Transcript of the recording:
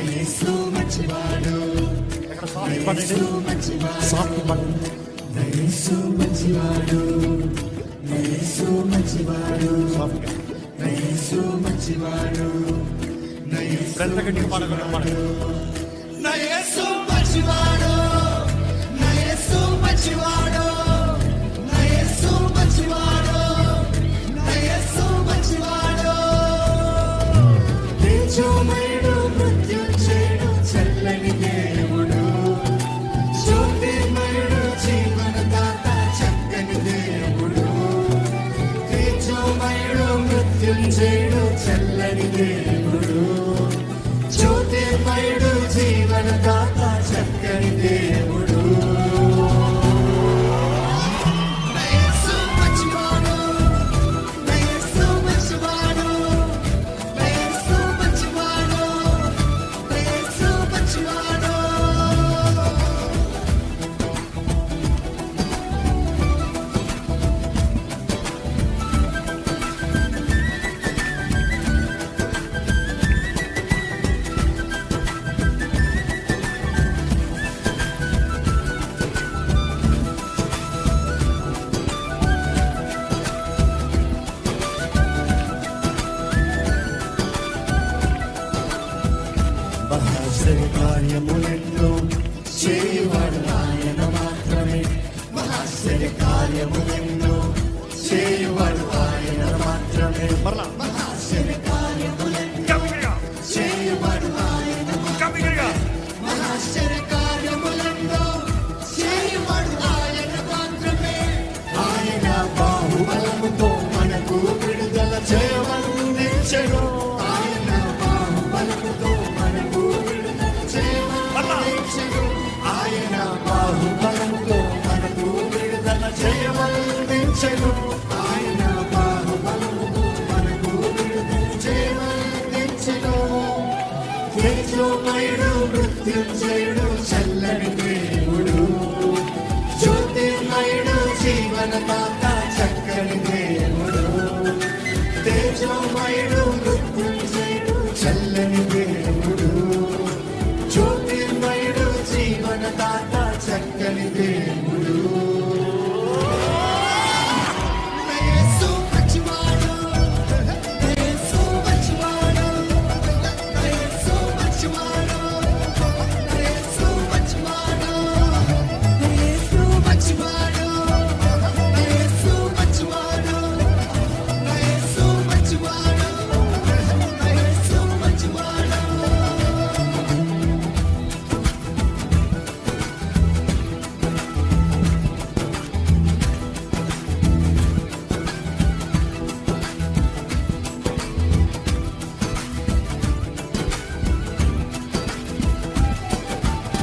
యేసు మంచివాడు, యేసు మంచివాడు, యేసు మంచివాడు, యేసు మంచివాడు, యేసు మంచివాడు, నా యేసు మంచివాడు, నా యేసు మంచివాడు, నా యేసు మంచివాడు, నా యేసు మంచివాడు. తేజోమయుడు, మృత్యుంజయుడు, చల్లని దేవుడు, జ్యోతిర్మయుడు, జీవనదాత, చక్కని దేవుడు. తేజోమయుడు, మృత్యుంజయుడు, చల్లని దేవుడు, జ్యోతిర్మయుడు, జీవనదాత, చక్కని దేవుడు. నా యేసు మంచివాడు, నా యేసు మంచివాడు, నా యేసు మంచివాడు, నా యేసు మంచివాడు. మహాశ్చర్య కార్యములెన్నో చేయువాడు ఆయన మాత్రమే. మహాశ్చర్య కార్యములెన్నో చేయువాడు ఆయన మాత్రమే. మహాశ్చర్య కార్యములెన్నో చేయువాడు ఆయన మాత్రమే. మహాశ్చర్య కార్యములెన్నో చేయువాడు ఆయన మాత్రమే. ఆయన బాహుబలముతో మనకు విడుదల చేయమందించెను. ఆయన బాహుబలముతో మనకు విడుదల చేయమందించెను. ఆయన బాహుబలముతో మనకు విడుదల చేయమందించెను. ఆయన బాహుబలముతో మనకు విడుదల చేయమందించెను. తేజోమయుడు, మృత్యుంజయుడు, చల్లని దేవుడు, జ్యోతిర్మయుడు, జీవనదాత, చక్కని దేవుడు. తేజోమయుడు, మృత్యుంజయుడు, చల్లని దేవుడు,